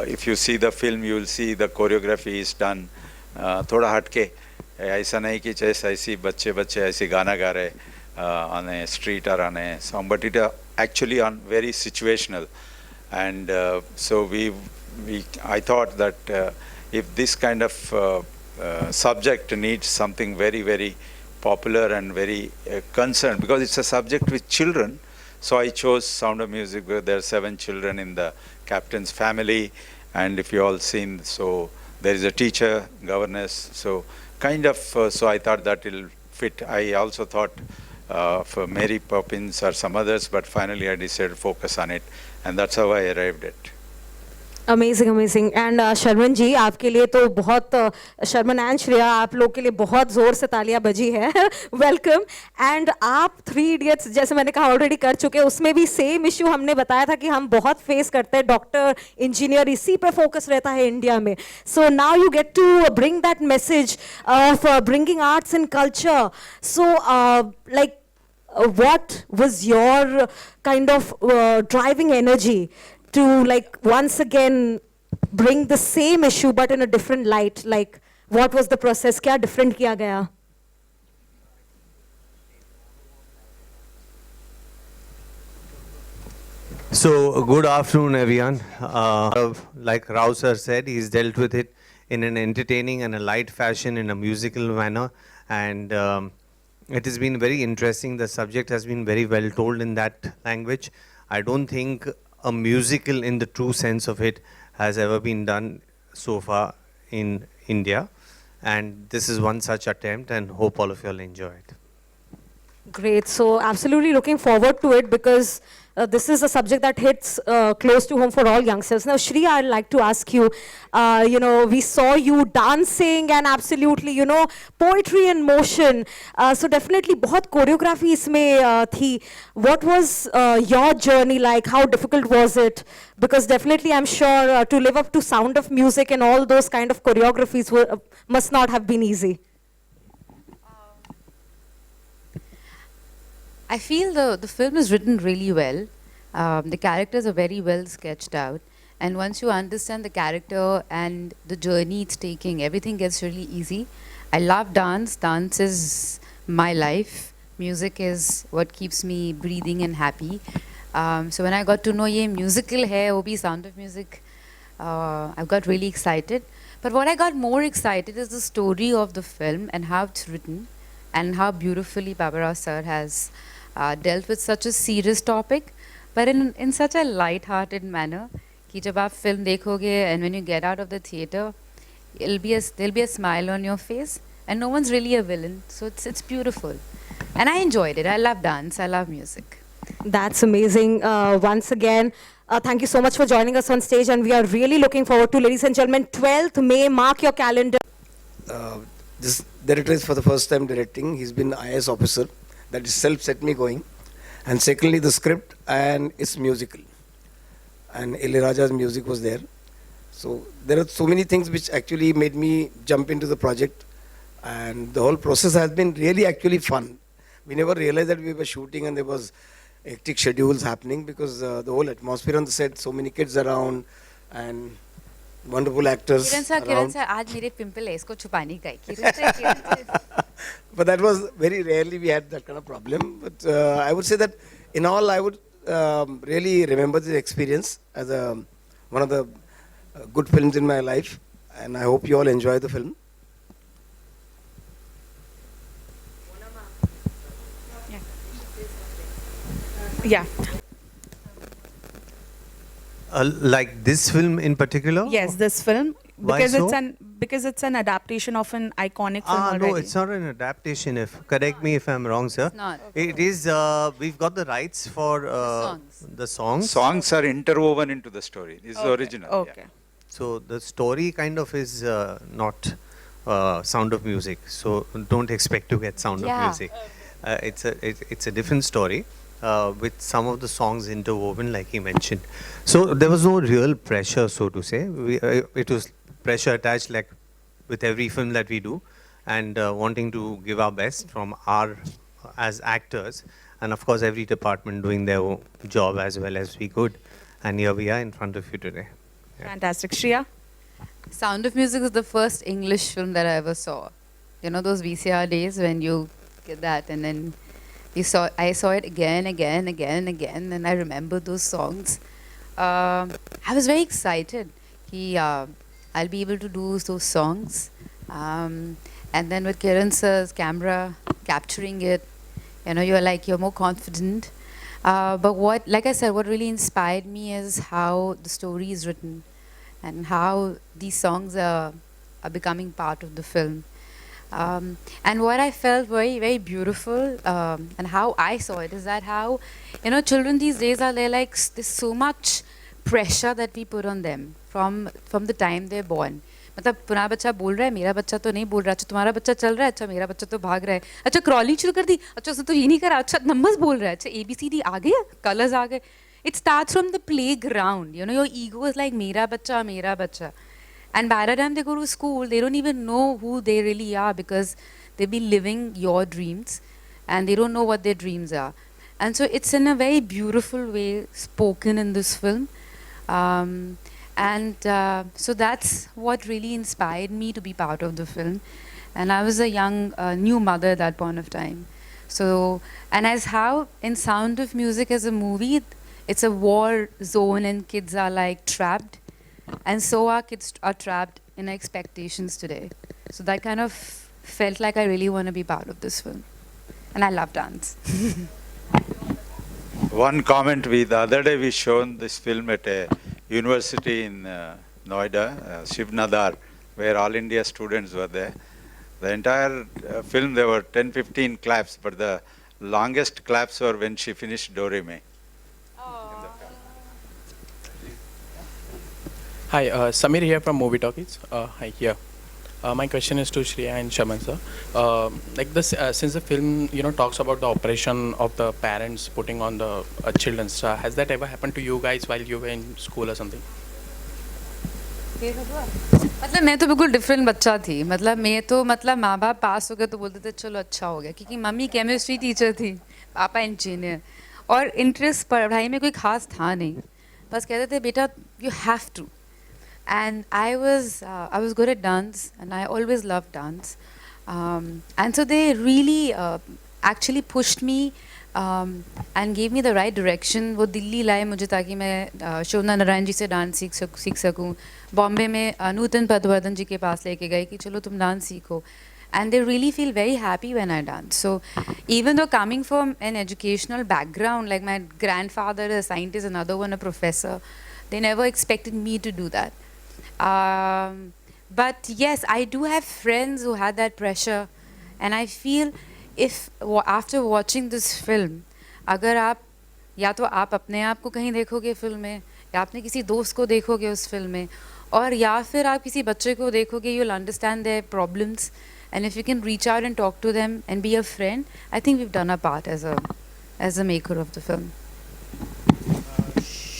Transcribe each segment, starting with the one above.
if you see the film, you will see the choreography is done थोड़ा हटके. ऐसा नहीं कि जैसे ऐसी बच्चे ऐसे गाना गा रहे on a street or on a song, but it actually on very situational. And so I thought that if this kind of subject needs something very, very popular and very concerned, because it's a subject with children, so I chose Sound of Music, where there are 7 children in the captain's family, and if you all seen, so there is a teacher, governess, so kind of, so I thought that will fit. I also thought for Mary Poppins or some others, but finally I decided to focus on it, and that's how I arrived at. Amazing amazing. And Sharman ji, आपके लिए तो बहुत, Sharman and Shreya, आप लोग के लिए बहुत ज़ोर से तालियां बजी है. वेलकम. एंड आप 3 इडियट्स जैसे मैंने कहा ऑलरेडी कर चुके हैं, उसमें भी सेम इशू हमने बताया था कि हम बहुत फेस करते हैं, डॉक्टर इंजीनियर इसी पे फोकस रहता है इंडिया में. So now you get to bring that message of bringing arts and culture. So like what was your kind of driving energy to like once again bring the same issue but in a different light? Like what was the process? Kya different kiya gaya? So good afternoon everyone. Like Rao sir said, he's dealt with it in an entertaining and a light fashion, in a musical manner, and it has been very interesting. The subject has been very well told in that language. I don't think a musical in the true sense of it has ever been done so far in India. And this is one such attempt, and hope all of you all enjoy it. Great. So absolutely looking forward to it, because this is a subject that hits close to home for all youngsters. Now, Shriya, I'd like to ask you, you know, we saw you dancing and absolutely, you know, poetry in motion. So definitely बहुत choreography इसमें थी. What was your journey like? How difficult was it? Because definitely I'm sure to live up to Sound of Music and all those kind of choreographies must not have been easy. I feel the film is written really well. The characters are very well sketched out. And once you understand the character and the journey it's taking, everything gets really easy. I love dance. Dance is my life. Music is what keeps me breathing and happy. So when I got to know ye musical hai, wo bhi Sound of Music, I got really excited. But what I got more excited is the story of the film and how it's written and how beautifully Babara sir has dealt with such a serious topic, but in such a light-hearted manner. कि जब आप film देखोगे and when you get out of the theater, there'll be a smile on your face, and no one's really a villain. So it's beautiful, and I enjoyed it. I love dance. I love music. That's amazing. Once again, thank you so much for joining us on stage, and we are really looking forward to, ladies and gentlemen, 12th May. Mark your calendar. This director is for the first time directing. He's been IAS officer. That itself set me going. And secondly, the script and it's musical. And Ilayaraja's music was there. So there are so many things which actually made me jump into the project. And the whole process has been really actually fun. We never realized that we were shooting and there was hectic schedules happening, because the whole atmosphere on the set, so many kids around and wonderful actors Kiran sir, आज मेरे pimple है, इसको छुपाने का है. Kiran sir. But that was very rarely we had that kind of problem. But I would say that in all, I would really remember this experience as one of the good films in my life. And I hope you all enjoy the film. Yeah. Like this film in particular? Yes, this film. Why Because so? because it's an adaptation of an iconic film already. No, it's not an adaptation. Correct me if I'm wrong, sir. It's not. It is. We've got the rights for the songs. Songs are interwoven into the story. This is the original. Okay. Yeah. So the story kind of is not Sound of Music. So don't expect to get Sound of Music. It's a different story. With some of the songs interwoven, like he mentioned. So there was no real pressure, so to say. It was pressure attached, like with every film that we do, and wanting to give our best from our as actors, and of course every department doing their job as well as we could. And here we are in front of you today. Fantastic. Shriya? Sound of Music is the first English film that I ever saw. You know those VCR days when you get that and then I saw it again, and I remember those songs. I was very excited. I'll be able to do those songs. And then with Kiran sir's camera capturing it, you know, you're more confident. But like I said, what really inspired me is how the story is written and how these songs are becoming part of the film. And what I felt very, very beautiful and how I saw it is that how, you know, children these days they're like, there's so much pressure that we put on them from the time they're born. मतलब तुम्हारा बच्चा बोल रहा है मेरा बच्चा तो नहीं बोल रहा अच्छा तुम्हारा बच्चा चल रहा है अच्छा मेरा बच्चा तो भाग रहा है अच्छा क्रॉलिंग शुरू कर दी अच्छा उसने तो ये नहीं करा अच्छा नंबर्स बोल रहा है अच्छा ABCD आ गया कलर्स आ गए it starts from the playground you know your ego is like मेरा बच्चा and by the time they go to school they don't even know who they really are because they've been living your dreams and they don't know what their dreams are and so it's in a very beautiful way spoken in this film so that's what really inspired me to be part of the film. And I was a young, new mother at that point of time. So, and as how in Sound of Music as a movie, it's a war zone and kids are like trapped. And so our kids are trapped in expectations today. So that kind of felt like I really want to be part of this film. And I love dance. One comment, the other day we shown this film at a university in Noida, Shiv Nadar, where all India students were there. The entire film, there were 10-15 claps, but the longest claps were when she finished Do Re Mi. Hi, Samir here from Movie Talkies. Hi, here. My question is to Shriya and Sharman sir. Like this, since the film, you know, talks about the operation of the parents putting on the children, has that ever happened to you guys while you were in school or something? मतलब मैं तो बिल्कुल different बच्चा थी मतलब मैं तो मतलब माँ बाप पास हो गए तो बोलते थे चलो अच्छा हो गया क्योंकि मम्मी केमिस्ट्री टीचर थी पापा इंजीनियर और इंटरेस्ट पढ़ाई में कोई खास था नहीं बस कहते थे बेटा you have to and I was good at dance and I always loved dance and so they really actually pushed me and gave me the right direction वो दिल्ली लाए मुझे ताकि मैं शोभना नारायण जी से डांस सीख सकूं बॉम्बे में नूतन पदवर्धन जी के पास लेके गए कि चलो तुम डांस सीखो and they really feel very happy when I dance so even though coming from an educational background like my grandfather a scientist another one a professor they never expected me to do that but yes I do have friends who had that pressure and I feel if after watching this film अगर आप या तो आप अपने आप को कहीं देखोगे फिल्म में या आपने किसी दोस्त को देखोगे उस फिल्म में और या फिर आप किसी बच्चे को देखोगे you'll understand their problems and if you can reach out and talk to them and be a friend I think we've done our part as a maker of the film.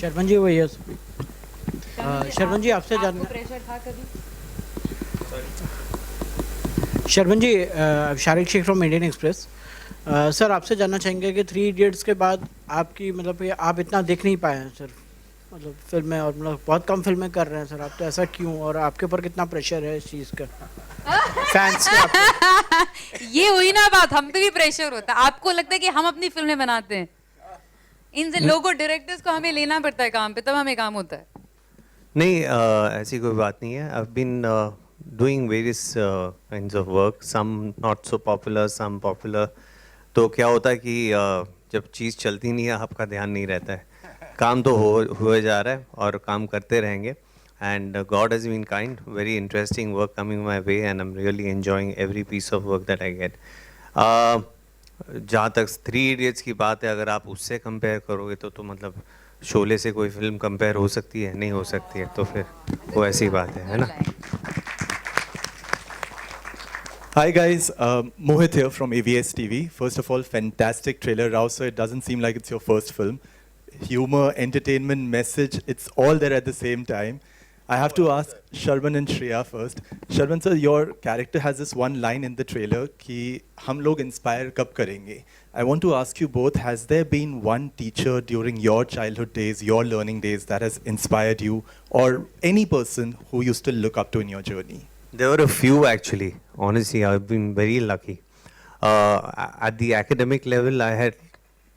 Sharman जी वही शर्मन जी आपसे जानना Sharman ji Shariq Sheikh from Indian Express sir आपसे जानना चाहेंगे कि 3 idiots के बाद आपकी मतलब आप इतना देख नहीं पाए हैं सर मतलब फिल्में और मतलब बहुत कम फिल्में कर रहे हैं सर आप तो ऐसा क्यों और आपके ऊपर कितना प्रेशर है इस चीज़ का फैंस ये हुई ना बात हम पे भी प्रेशर होता है आपको लगता है कि हम अपनी फिल्में बनाते हैं इन लोगों डायरेक्टर्स को हमें लेना पड़ता है काम पे तब हमें काम होता है नहीं ऐसी कोई बात नहीं है I've been doing various kinds of work some not so popular some popular तो क्या होता है कि जब चीज़ चलती नहीं है आपका ध्यान नहीं रहता है काम तो हुए जा रहा है और काम करते रहेंगे and God has been kind very interesting work coming my way and I'm really enjoying every piece of work that I get जहाँ तक 3 Idiots की बात है अगर आप उससे कंपेयर करोगे तो मतलब शोले से कोई फिल्म कंपेयर हो सकती है नहीं हो सकती है तो फिर वो ऐसी बात है ना Hi guys, Mohit here from AVS TV. First of all, fantastic trailer, Rao sir. It doesn't seem like it's your first film. Humor, entertainment, message, it's all there at the same time. I have to ask Sharman and Shriya first. Sharman sir, your character has this one line in the trailer कि हम लोग inspire कब करेंगे. I want to ask you both, has there been one teacher during your childhood days, your learning days that has inspired you, or any person who you still look up to in your journey? There were a few actually. Honestly, I've been very lucky. At the academic level, I had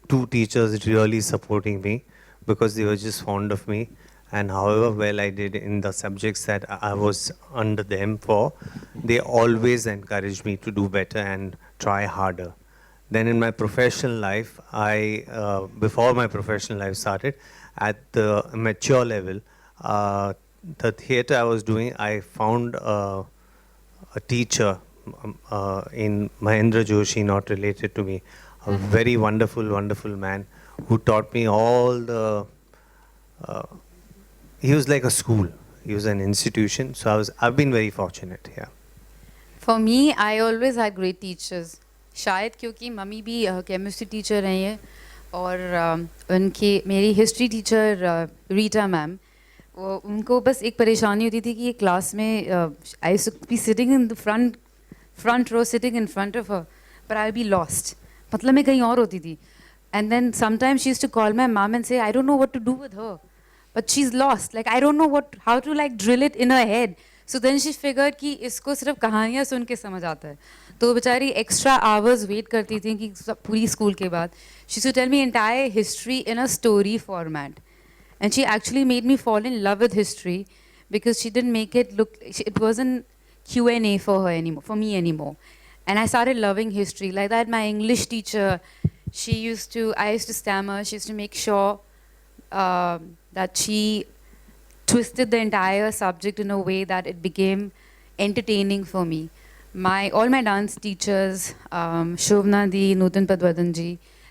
two teachers really supporting me because they were just fond of me. And however well I did in the subjects that I was under them for, they always encouraged me to do better and try harder. Then in my professional life, before my professional life started, at the mature level, the theatre I was doing, I found a teacher in Mahendra Joshi, not related to me, a very wonderful, wonderful man who taught me all the. He was like a school. He was an institution. So I've been very fortunate here. For me, I always had great teachers. शायद क्योंकि mummy भी chemistry teacher रही है और उनके मेरी history teacher Rita ma'am वो उनको बस एक परेशानी होती थी कि ये क्लास में I used to be sitting in the front row sitting in front of her but I be lost मतलब मैं कहीं और होती थी and then sometimes she used to call my mom and say I don't know what to do with her but she's lost. Like I don't know how to like drill it in her head. So then she figured कि इसको सिर्फ कहानियाँ सुन के समझ आता है. तो बेचारी extra hours wait करती थी कि पूरी school के बाद. She used to tell me entire history in a story format, and she actually made me fall in love with history because she didn't make it look. It wasn't Q&A for her anymore, for me anymore, and I started loving history like that. My English teacher, I used to stammer. She used to make sure. That she twisted the entire subject in a way that it became entertaining for me. All my dance teachers, Shobna Di, Nutan Padwadan ji,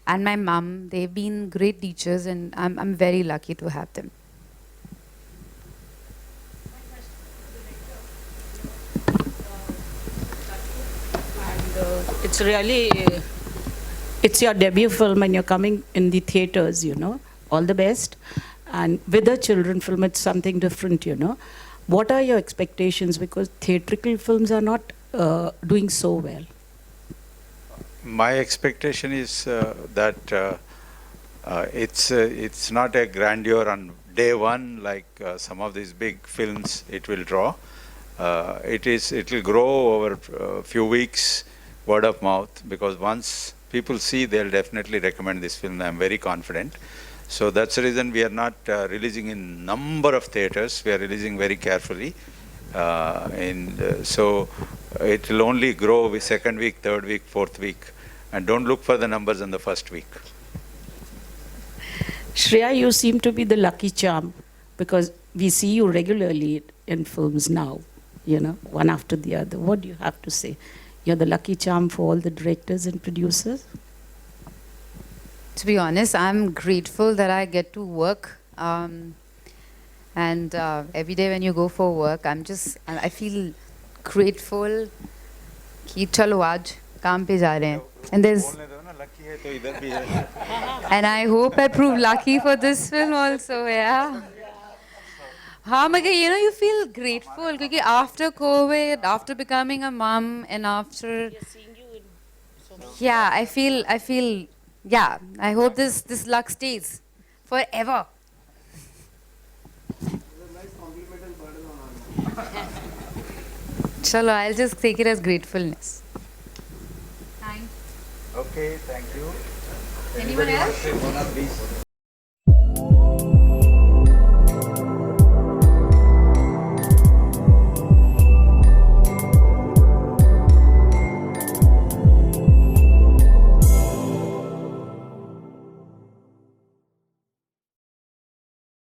and my mum, they've been great teachers, and I'm very lucky to have them. It's your debut film, and you're coming in the theaters. All the best. And with a children film, it's something different, What are your expectations? Because theatrical films are not doing so well. My expectation is that it's not a grandeur on day one like some of these big films it will draw. It will grow over a few weeks, word of mouth, because once people see, they'll definitely recommend this film. I'm very confident. So that's the reason we are not releasing in number of theaters. We are releasing very carefully. So it will only grow with second week, third week, fourth week. And don't look for the numbers in the first week. Shriya, you seem to be the lucky charm because we see you regularly in films now, one after the other. What do you have to say? You're the lucky charm for all the directors and producers? To be honest, I'm grateful that I get to work. And every day when you go for work, I feel grateful कि चलो आज काम पे जा रहे हैं. And and I hope I prove lucky for this film also, yeah. हाँ मगर you feel grateful because after COVID, after becoming a mom, and after yeah, I feel. Yeah, I hope this luck stays forever. Chalo, I'll just take it as gratefulness. Thanks. Okay, thank you. Anyone else?